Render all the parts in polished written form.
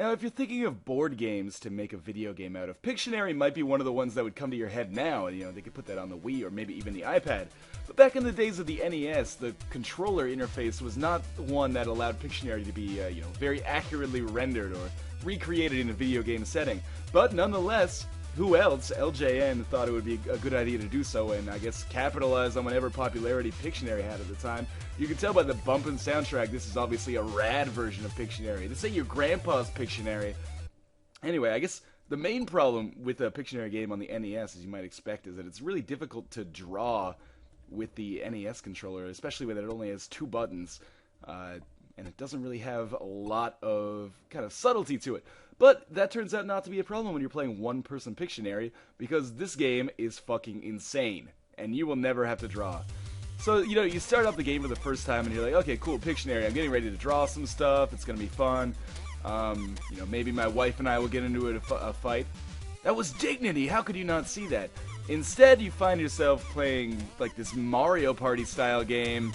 Now, if you're thinking of board games to make a video game out of, Pictionary might be one of the ones that would come to your head now. You know, they could put that on the Wii or maybe even the iPad. But back in the days of the NES, the controller interface was not the one that allowed Pictionary to be, very accurately rendered or recreated in a video game setting. But nonetheless, who else? LJN thought it would be a good idea to do so, and I guess capitalize on whatever popularity Pictionary had at the time. You can tell by the bumpin' soundtrack, this is obviously a rad version of Pictionary. This ain't your grandpa's Pictionary. Anyway, I guess the main problem with a Pictionary game on the NES, as you might expect, is that it's really difficult to draw with the NES controller, especially when it only has 2 buttons, and it doesn't really have a lot of kind of subtlety to it. But that turns out not to be a problem when you're playing one-person Pictionary, because this game is fucking insane, and you will never have to draw. So, you start up the game for the first time, and you're like, okay, cool, Pictionary, I'm getting ready to draw some stuff, it's gonna be fun. Maybe my wife and I will get into a fight. That was dignity, how could you not see that? Instead, you find yourself playing, like, this Mario Party style game,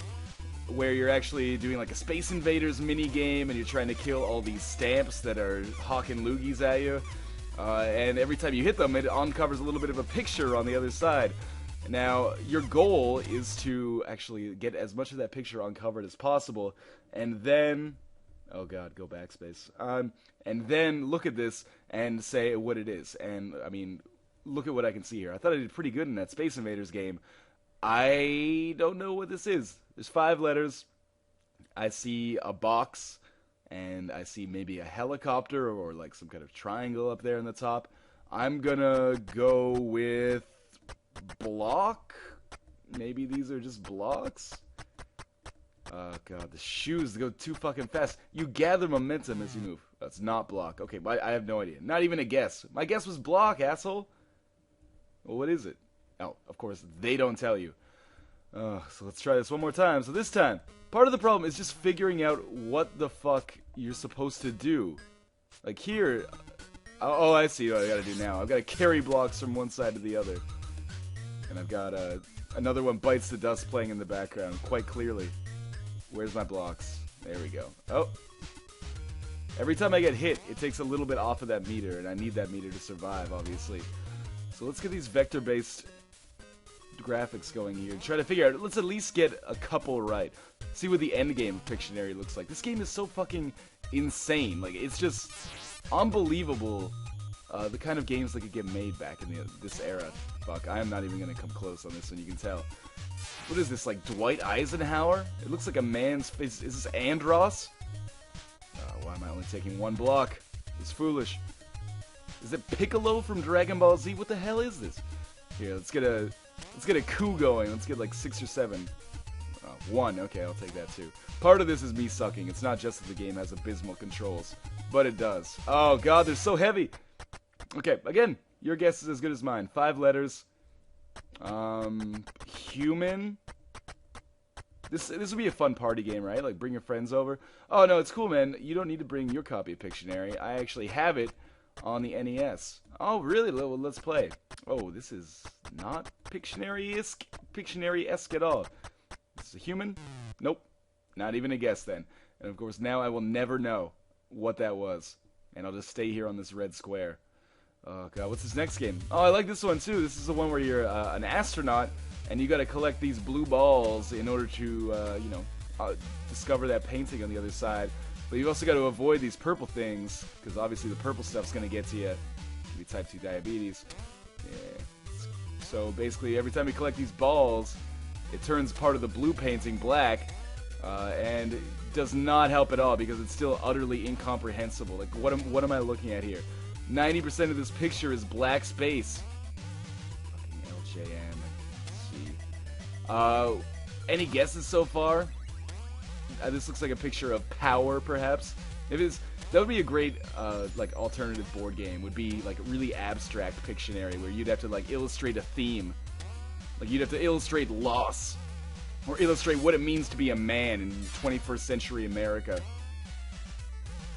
where you're actually doing like a Space Invaders mini game, and you're trying to kill all these stamps that are hawking loogies at you. And every time you hit them, it uncovers a little bit of a picture on the other side. Now, your goal is to actually get as much of that picture uncovered as possible, and then, oh god, go backspace. And then look at this and say what it is. And I mean, look at what I can see here. I thought I did pretty good in that Space Invaders game. I don't know what this is. There's 5 letters. I see a box, and I see maybe a helicopter or like some kind of triangle up there in the top. I'm gonna go with block. Maybe these are just blocks. Oh god, the shoes go too fucking fast. You gather momentum as you move. That's not block. Okay, I have no idea. Not even a guess. My guess was block, asshole. Well, what is it? Oh, of course, they don't tell you. So let's try this one more time. So this time, part of the problem is just figuring out what the fuck you're supposed to do. Like here, oh, I see what I gotta do now. I've gotta carry blocks from one side to the other. And I've got another one bites the dust playing in the background quite clearly. Where's my blocks? There we go. Oh. Every time I get hit, it takes a little bit off of that meter, and I need that meter to survive, obviously. So let's get these vector-based graphics going here. Try to figure out, let's at least get a couple right. See what the end game of Pictionary looks like. This game is so fucking insane. Like, it's just unbelievable the kind of games that could get made back in this era. Fuck, I am not even going to come close on this one, you can tell. What is this, like Dwight Eisenhower? It looks like a man's face. Is this Andros? Why am I only taking 1 block? It's foolish. Is it Piccolo from Dragon Ball Z? What the hell is this? Here, let's get a coup going. Let's get like 6 or 7. 1. Okay, I'll take that too. Part of this is me sucking. It's not just that the game has abysmal controls, but it does. Oh god, they're so heavy. Okay, again, your guess is as good as mine. 5 letters. Human. This would be a fun party game, right? Like, bring your friends over. Oh, no, it's cool, man. You don't need to bring your copy of Pictionary. I actually have it on the NES. Oh, really? Well, let's play. Oh, this is not Pictionary-esque at all. This is a human? Nope. Not even a guess, then. And, of course, now I will never know what that was. And I'll just stay here on this red square. Oh, God. What's this next game? Oh, I like this one, too. This is the one where you're an astronaut, and you got to collect these blue balls in order to, discover that painting on the other side. But you've also got to avoid these purple things, because obviously the purple stuff's going to get to you. It could be type 2 diabetes. Yeah. So basically, every time you collect these balls, it turns part of the blue painting black, and it does not help at all, because it's still utterly incomprehensible. Like, what am I looking at here? 90% of this picture is black space. Fucking LJN. Any guesses so far? This looks like a picture of Power, perhaps. That would be a great, alternative board game. Would be, like, really abstract Pictionary, where you'd have to, like, illustrate a theme. Like, you'd have to illustrate loss. Or illustrate what it means to be a man in 21st century America.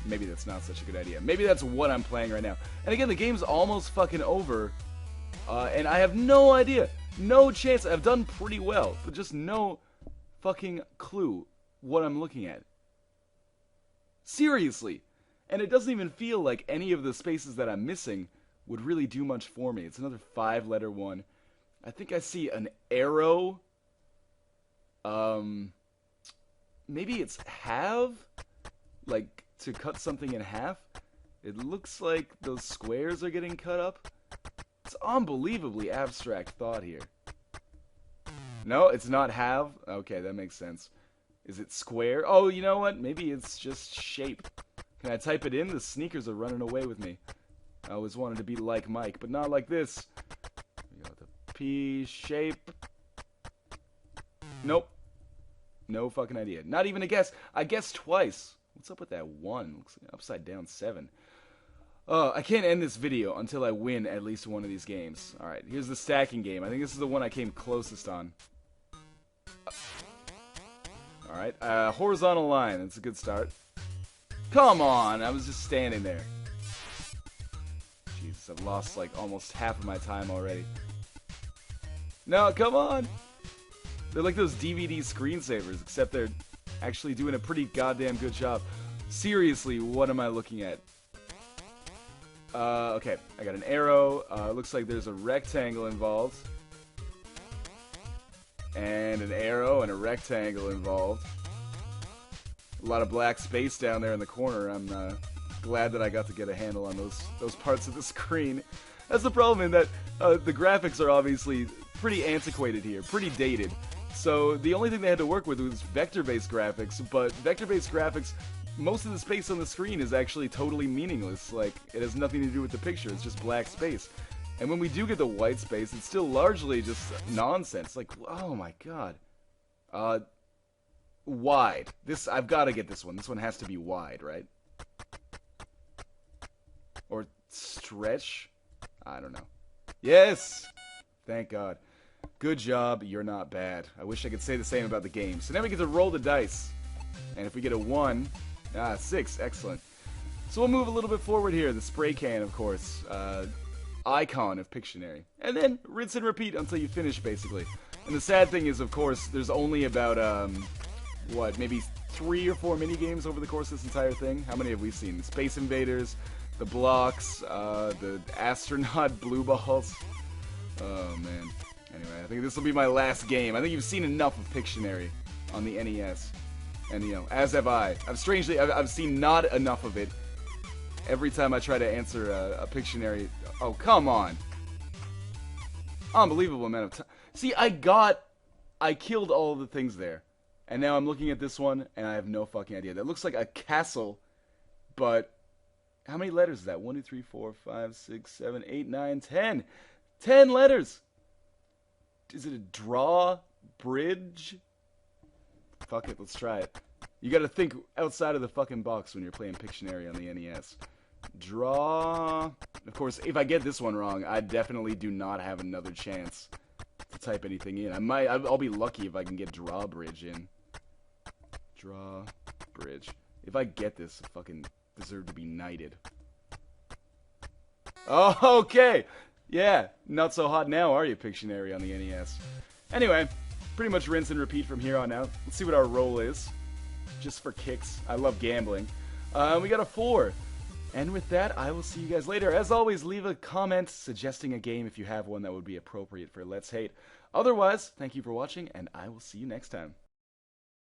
Maybe that's not such a good idea. Maybe that's what I'm playing right now. And again, the game's almost fucking over. And I have no idea. No chance. I've done pretty well. But just no fucking clue what I'm looking at. Seriously. And it doesn't even feel like any of the spaces that I'm missing would really do much for me. It's another 5-letter one. I think I see an arrow. Maybe it's have? Like, to cut something in half? It looks like those squares are getting cut up. It's unbelievably abstract thought here. No, it's not have? Okay, that makes sense. Is it square? Oh, you know what? Maybe it's just shape. Can I type it in? The sneakers are running away with me. I always wanted to be like Mike, but not like this. We got the P shape. Nope. No fucking idea. Not even a guess. I guessed twice. What's up with that 1? Looks like an upside down 7. I can't end this video until I win at least one of these games. Alright, here's the stacking game. I think this is the one I came closest on. Alright, horizontal line. That's a good start. Come on! I was just standing there. Jesus, I've lost like almost half of my time already. No, come on! They're like those DVD screensavers, except they're actually doing a pretty goddamn good job. Seriously, what am I looking at? Okay, I got an arrow. Looks like there's a rectangle involved. And an arrow and a rectangle involved. A lot of black space down there in the corner. I'm glad that I got to get a handle on those parts of the screen. That's the problem in that the graphics are obviously pretty antiquated here, pretty dated. So the only thing they had to work with was vector-based graphics, but vector-based graphics, most of the space on the screen is actually totally meaningless. Like, it has nothing to do with the picture, it's just black space. And when we do get the white space, it's still largely just nonsense. Like, oh my god. Wide. I've got to get this one. This one has to be wide, right? Or stretch? I don't know. Yes! Thank God. Good job, you're not bad. I wish I could say the same about the game. So now we get to roll the dice. And if we get a 1, 6, excellent. So we'll move a little bit forward here. The spray can, of course. Icon of Pictionary. And then rinse and repeat until you finish, basically. And the sad thing is, of course, there's only about, maybe 3 or 4 mini-games over the course of this entire thing? How many have we seen? The Space Invaders, the Blocks, the Astronaut Blue Balls. Oh, man. Anyway, I think this will be my last game. I think you've seen enough of Pictionary on the NES. And, you know, as have I. I've seen not enough of it. Every time I try to answer a Pictionary... Oh, come on. Unbelievable amount of time. See, I killed all of the things there. And now I'm looking at this one, and I have no fucking idea. That looks like a castle, but... How many letters is that? 1, 2, 3, 4, 5, 6, 7, 8, 9, 10. 10 letters! Is it a draw bridge? Fuck it, let's try it. You gotta think outside of the fucking box when you're playing Pictionary on the NES. Draw... Of course, if I get this one wrong, I definitely do not have another chance to type anything in. I'll be lucky if I can get drawbridge in. Drawbridge. If I get this, I fucking deserve to be knighted. Oh, okay! Yeah, not so hot now, are you, Pictionary on the NES? Anyway, pretty much rinse and repeat from here on out. Let's see what our roll is. Just for kicks. I love gambling. We got a 4. And with that, I will see you guys later. As always, leave a comment suggesting a game if you have one that would be appropriate for Let's Hate. Otherwise, thank you for watching, and I will see you next time.